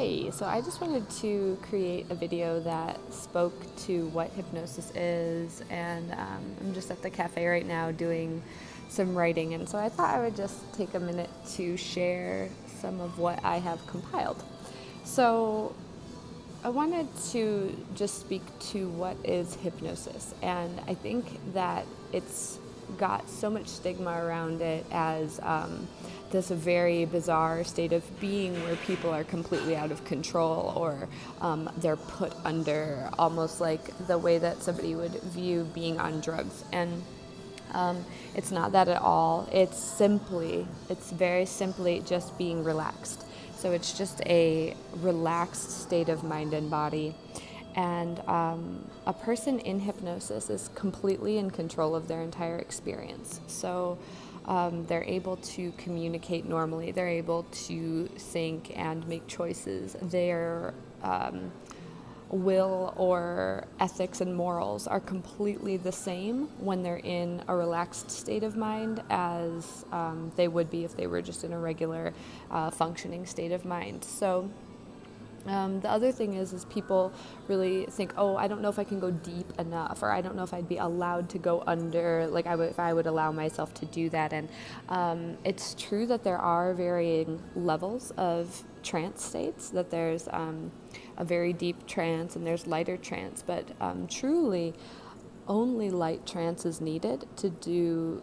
Hey, so I just wanted to create a video that spoke to what hypnosis is, and I'm just at the cafe right now doing some writing, and so I thought I would just take a minute to share some of what I have compiled. So I wanted to just speak to what is hypnosis, and I think that it's got so much stigma around it as this very bizarre state of being where people are completely out of control, or they're put under, almost like the way that somebody would view being on drugs. And it's not that at all. It's very simply just being relaxed. So it's just a relaxed state of mind and body. And a person in hypnosis is completely in control of their entire experience. So they're able to communicate normally. They're able to think and make choices. Their will or ethics and morals are completely the same when they're in a relaxed state of mind as they would be if they were just in a regular functioning state of mind. So the other thing is people really think, oh, I don't know if I can go deep enough, or I don't know if I'd be allowed to go under, like if I would allow myself to do that. And it's true that there are varying levels of trance states, that there's a very deep trance and there's lighter trance, but truly only light trance is needed to do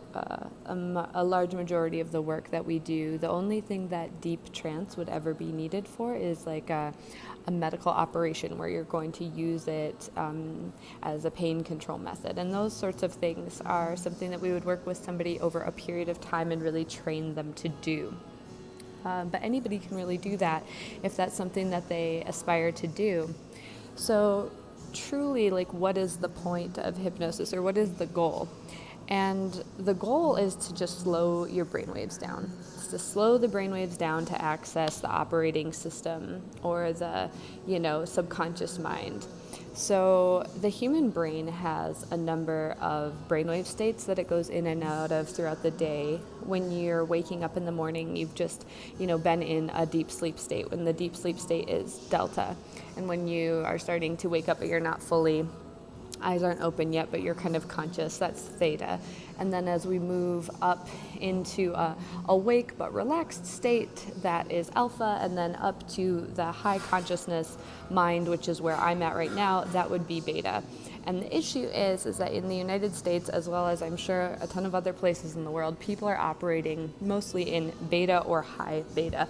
a large majority of the work that we do. The only thing that deep trance would ever be needed for is like a medical operation where you're going to use it as a pain control method. And those sorts of things are something that we would work with somebody over a period of time and really train them to do. But anybody can really do that if that's something that they aspire to do. So truly, like, what is the point of hypnosis, or what is the goal? And the goal is to just slow your brainwaves down. It's to slow the brainwaves down to access the operating system, or the, subconscious mind. So the human brain has a number of brainwave states that it goes in and out of throughout the day. When you're waking up in the morning, you've just, been in a deep sleep state. When the deep sleep state is delta. And when you are starting to wake up but you're not fully, eyes aren't open yet, but you're kind of conscious, that's theta. And then as we move up into a awake but relaxed state, that is alpha, and then up to the high consciousness mind, which is where I'm at right now, that would be beta. And the issue is that in the United States, as well as I'm sure a ton of other places in the world, people are operating mostly in beta or high beta.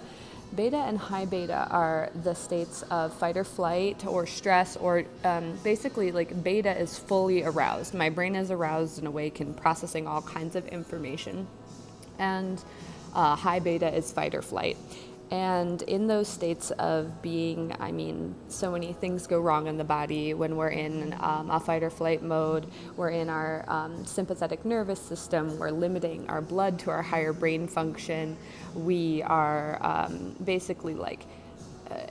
Beta and high beta are the states of fight or flight or stress, or basically, like, beta is fully aroused. My brain is aroused and awake and processing all kinds of information. And high beta is fight or flight. And in those states of being, so many things go wrong in the body when we're in a fight or flight mode. We're in our sympathetic nervous system. We're limiting our blood to our higher brain function. We are basically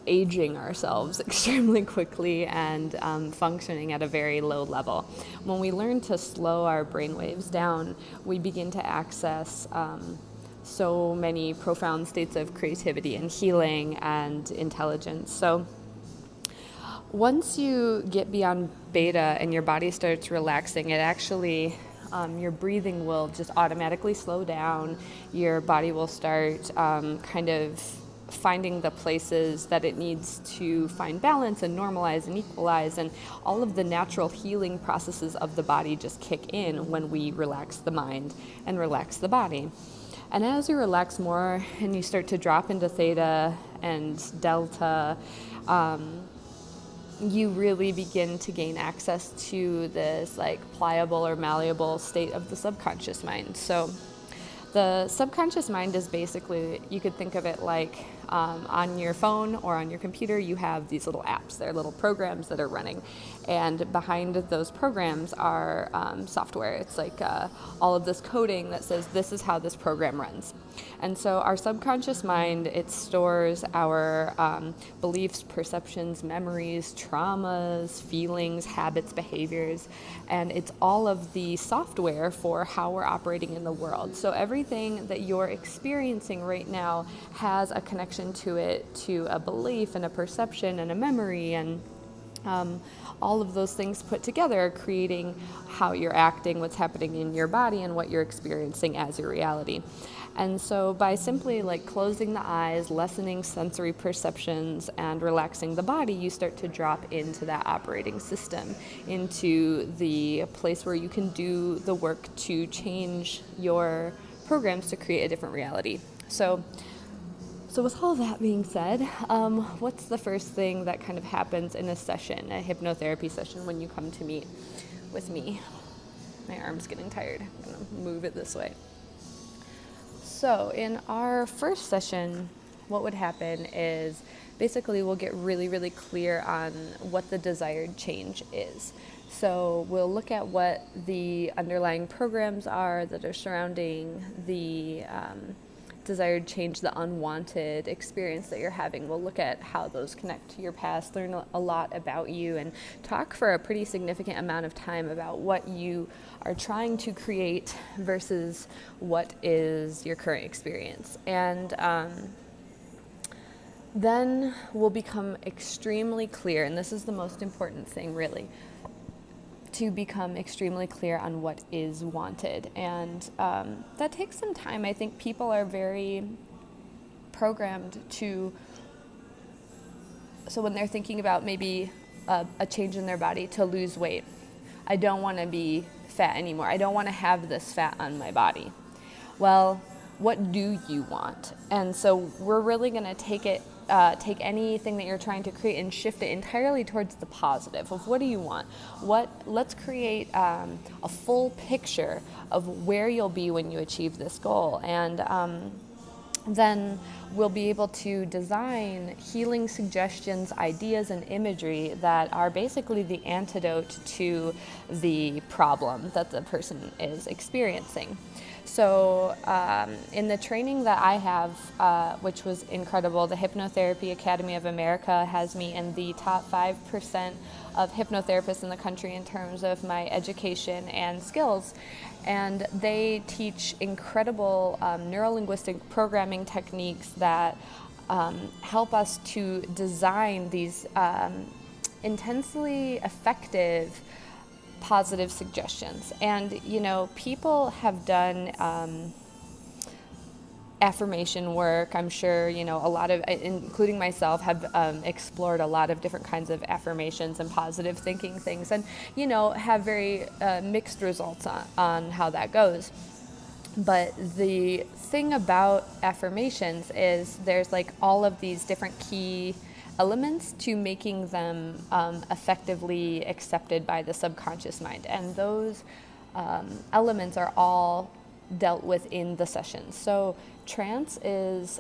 aging ourselves extremely quickly and functioning at a very low level. When we learn to slow our brainwaves down, we begin to access so many profound states of creativity and healing and intelligence. So once you get beyond beta and your body starts relaxing, it actually, your breathing will just automatically slow down. Your body will start kind of finding the places that it needs to find balance and normalize and equalize, and all of the natural healing processes of the body just kick in when we relax the mind and relax the body. And as you relax more and you start to drop into theta and delta, you really begin to gain access to this pliable or malleable state of the subconscious mind. So the subconscious mind is basically, you could think of it like on your phone or on your computer, you have these little apps. They're little programs that are running. And behind those programs are software. It's like all of this coding that says this is how this program runs. And so our subconscious mind, it stores our beliefs, perceptions, memories, traumas, feelings, habits, behaviors, and it's all of the software for how we're operating in the world. So every everything that you're experiencing right now has a connection to it, to a belief and a perception and a memory, and all of those things put together are creating how you're acting, what's happening in your body, and what you're experiencing as your reality. And so by simply like closing the eyes, lessening sensory perceptions, and relaxing the body, you start to drop into that operating system, into the place where you can do the work to change your programs to create a different reality. So with all that being said, what's the first thing that kind of happens in a session, a hypnotherapy session, when you come to meet with me? My arm's getting tired. I'm going to move it this way. So in our first session, what would happen is basically we'll get really, really clear on what the desired change is. So we'll look at what the underlying programs are that are surrounding the desired change, the unwanted experience that you're having. We'll look at how those connect to your past, learn a lot about you, and talk for a pretty significant amount of time about what you are trying to create versus what is your current experience. And then we'll become extremely clear, and this is the most important thing really, to become extremely clear on what is wanted. And that takes some time. I think people are very programmed to, so when they're thinking about maybe a change in their body, to lose weight. I don't want to be fat anymore. I don't want to have this fat on my body. Well, what do you want? And so we're really going to take anything that you're trying to create and shift it entirely towards the positive of what do you want? Let's create a full picture of where you'll be when you achieve this goal. And then we'll be able to design healing suggestions, ideas, and imagery that are basically the antidote to the problem that the person is experiencing. So in the training that I have, which was incredible, the Hypnotherapy Academy of America has me in the top 5% of hypnotherapists in the country in terms of my education and skills. And they teach incredible neuro-linguistic programming techniques that help us to design these intensely effective positive suggestions. And people have done affirmation work. I'm sure a lot of, including myself, have explored a lot of different kinds of affirmations and positive thinking things, and have very mixed results on how that goes. But the thing about affirmations is there's like all of these different key elements to making them effectively accepted by the subconscious mind. And those elements are all dealt with in the session. So trance is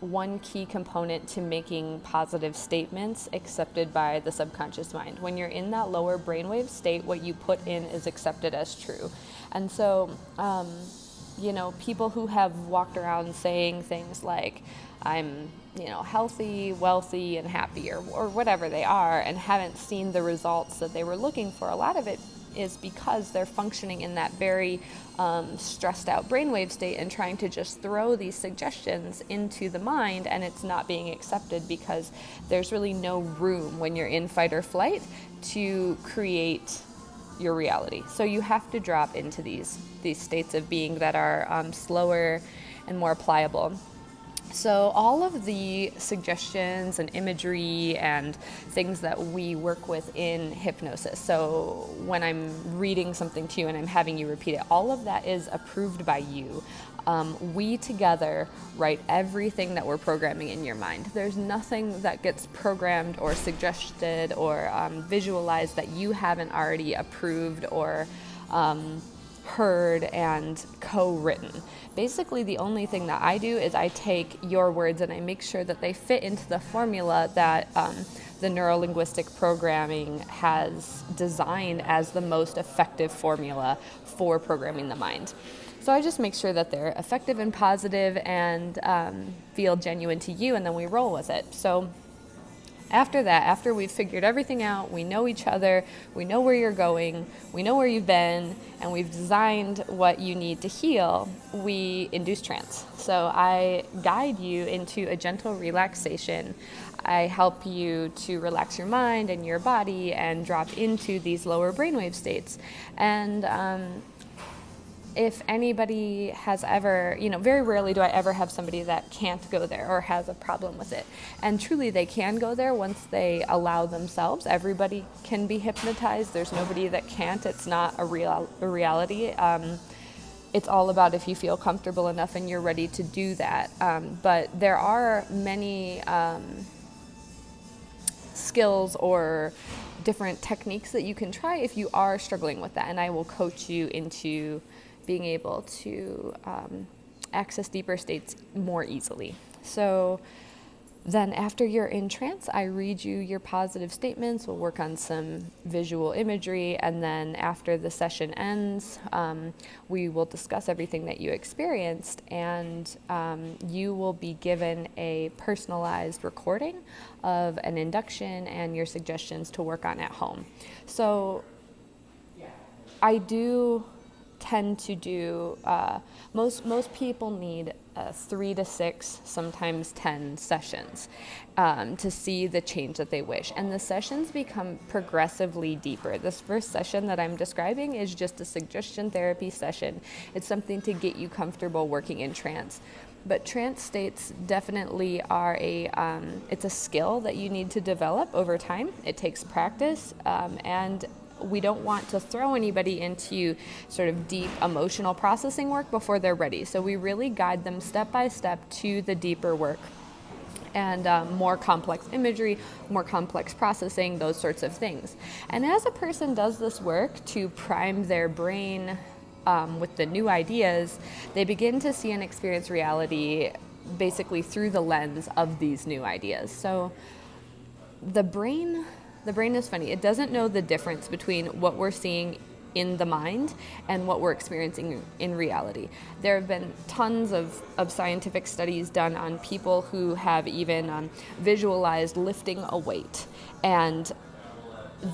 one key component to making positive statements accepted by the subconscious mind. When you're in that lower brainwave state, what you put in is accepted as true. And so, people who have walked around saying things like, I'm healthy, wealthy, and happy, or whatever they are, and haven't seen the results that they were looking for, a lot of it is because they're functioning in that very stressed out brainwave state and trying to just throw these suggestions into the mind, and it's not being accepted because there's really no room when you're in fight or flight to create your reality. So you have to drop into these states of being that are slower and more pliable. So all of the suggestions and imagery and things that we work with in hypnosis, so when I'm reading something to you and I'm having you repeat it, all of that is approved by you. We together write everything that we're programming in your mind. There's nothing that gets programmed or suggested or visualized that you haven't already approved or heard and co-written. Basically, the only thing that I do is I take your words and I make sure that they fit into the formula that the neuro-linguistic programming has designed as the most effective formula for programming the mind. So I just make sure that they're effective and positive and feel genuine to you, and then we roll with it. So After that, after we've figured everything out, we know each other, we know where you're going, we know where you've been, and we've designed what you need to heal, we induce trance. So I guide you into a gentle relaxation. I help you to relax your mind and your body and drop into these lower brainwave states. And if anybody has ever, very rarely do I ever have somebody that can't go there or has a problem with it. And truly they can go there once they allow themselves. Everybody can be hypnotized. There's nobody that can't. It's not a reality. It's all about if you feel comfortable enough and you're ready to do that. But there are many skills or different techniques that you can try if you are struggling with that. And I will coach you into being able to access deeper states more easily. So then after you're in trance, I read you your positive statements. We'll work on some visual imagery. And then after the session ends, we will discuss everything that you experienced. And you will be given a personalized recording of an induction and your suggestions to work on at home. So I do tend to do, most people need 3 to 6, sometimes 10 sessions to see the change that they wish. And the sessions become progressively deeper. This first session that I'm describing is just a suggestion therapy session. It's something to get you comfortable working in trance. But trance states definitely are it's a skill that you need to develop over time. It takes practice, and we don't want to throw anybody into sort of deep emotional processing work before they're ready. So we really guide them step by step to the deeper work and more complex imagery, more complex processing, those sorts of things. And as a person does this work to prime their brain with the new ideas, they begin to see and experience reality basically through the lens of these new ideas. So the brain is funny. It doesn't know the difference between what we're seeing in the mind and what we're experiencing in reality. There have been tons of scientific studies done on people who have even visualized lifting a weight, and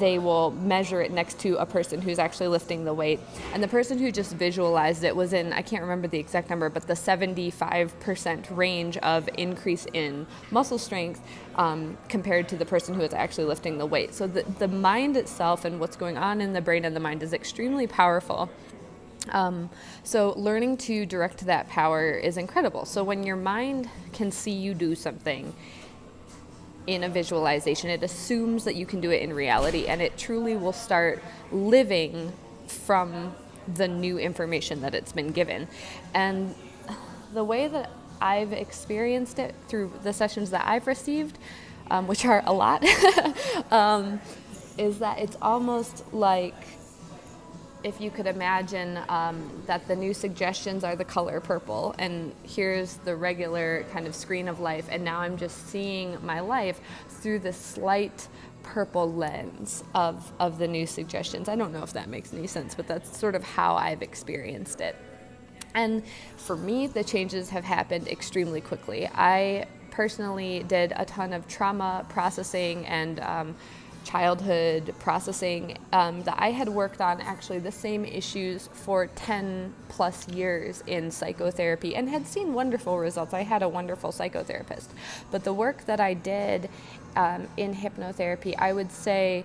they will measure it next to a person who's actually lifting the weight. And the person who just visualized it was in, I can't remember the exact number, but the 75% range of increase in muscle strength compared to the person who is actually lifting the weight. So the mind itself and what's going on in the brain and the mind is extremely powerful. So learning to direct that power is incredible. So when your mind can see you do something in a visualization, it assumes that you can do it in reality, and it truly will start living from the new information that it's been given. And the way that I've experienced it through the sessions that I've received, which are a lot, is that it's almost like if you could imagine that the new suggestions are the color purple, and here's the regular kind of screen of life, and now I'm just seeing my life through the slight purple lens of the new suggestions. I don't know if that makes any sense, but that's sort of how I've experienced it. And for me, the changes have happened extremely quickly. I personally did a ton of trauma processing and childhood processing that I had worked on actually the same issues for 10 plus years in psychotherapy and had seen wonderful results. I had a wonderful psychotherapist. But the work that I did in hypnotherapy, I would say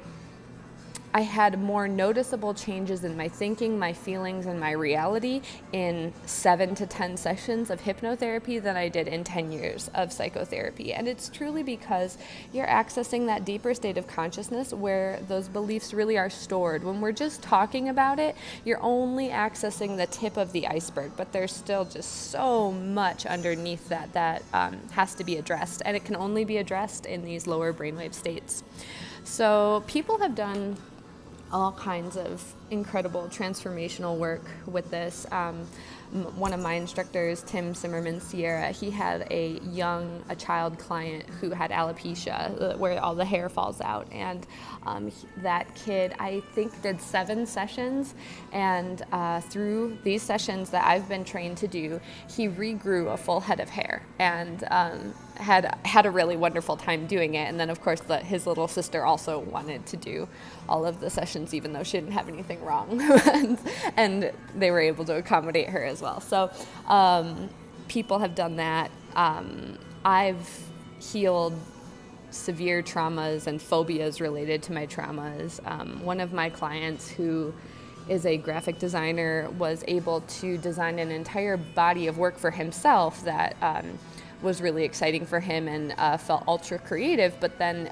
I had more noticeable changes in my thinking, my feelings, and my reality in 7 to 10 sessions of hypnotherapy than I did in 10 years of psychotherapy. And it's truly because you're accessing that deeper state of consciousness where those beliefs really are stored. When we're just talking about it, you're only accessing the tip of the iceberg, but there's still just so much underneath that has to be addressed. And it can only be addressed in these lower brainwave states. So people have done all kinds of incredible transformational work with this. one of my instructors, Tim Zimmerman Sierra, he had a child client who had alopecia, where all the hair falls out, and that kid, I think, did 7 sessions, and through these sessions that I've been trained to do, he regrew a full head of hair, and had a really wonderful time doing it. And then, of course, his little sister also wanted to do all of the sessions, even though she didn't have anything wrong, and they were able to accommodate her as well. So people have done that. I've healed severe traumas and phobias related to my traumas. One of my clients, who is a graphic designer, was able to design an entire body of work for himself that was really exciting for him and felt ultra creative. But then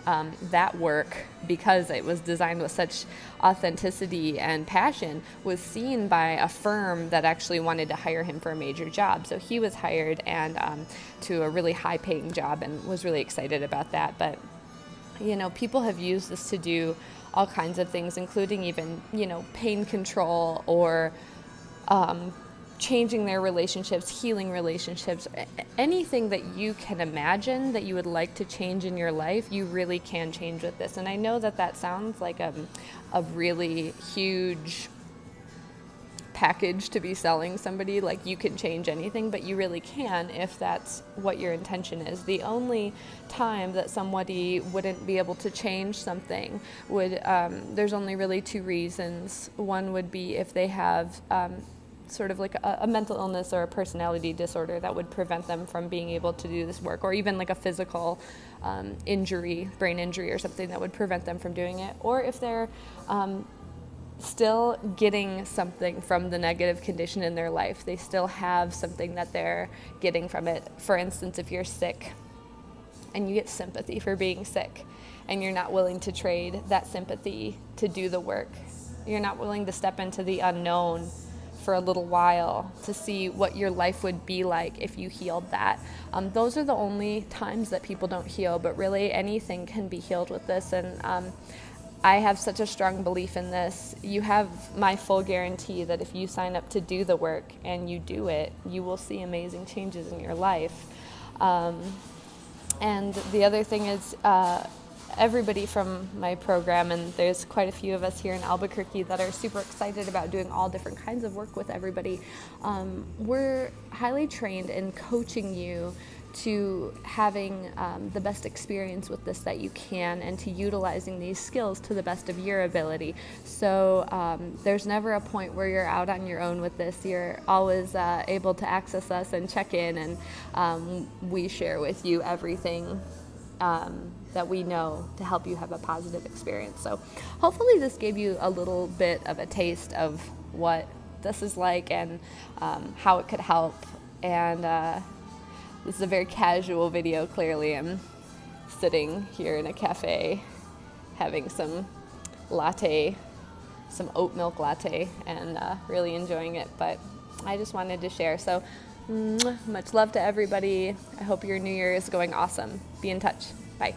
that work, because it was designed with such authenticity and passion, was seen by a firm that actually wanted to hire him for a major job. So he was hired and to a really high paying job, and was really excited about that. But people have used this to do all kinds of things, including even pain control, or changing their relationships, healing relationships, anything that you can imagine that you would like to change in your life, you really can change with this. And I know that sounds like a really huge package to be selling somebody, like you can change anything, but you really can if that's what your intention is. The only time that somebody wouldn't be able to change something would, there's only really 2 reasons. One would be if they have sort of like a mental illness or a personality disorder that would prevent them from being able to do this work, or even like a physical injury, brain injury or something that would prevent them from doing it, or if they're still getting something from the negative condition in their life. They still have something that they're getting from it. For instance, if you're sick and you get sympathy for being sick, and you're not willing to trade that sympathy to do the work, you're not willing to step into the unknown for a little while to see what your life would be like if you healed that. Those are the only times that people don't heal, but really anything can be healed with this. And I have such a strong belief in this. You have my full guarantee that if you sign up to do the work and you do it, you will see amazing changes in your life. And the other thing is, everybody from my program, and there's quite a few of us here in Albuquerque that are super excited about doing all different kinds of work with everybody. We're highly trained in coaching you to having the best experience with this that you can, and to utilizing these skills to the best of your ability. So there's never a point where you're out on your own with this. You're always able to access us and check in, and we share with you everything that we know to help you have a positive experience. So hopefully this gave you a little bit of a taste of what this is like, and how it could help. And this is a very casual video. Clearly I'm sitting here in a cafe having some latte, some oat milk latte, and really enjoying it. But I just wanted to share. So much love to everybody. I hope your New Year is going awesome. Be in touch. Bye.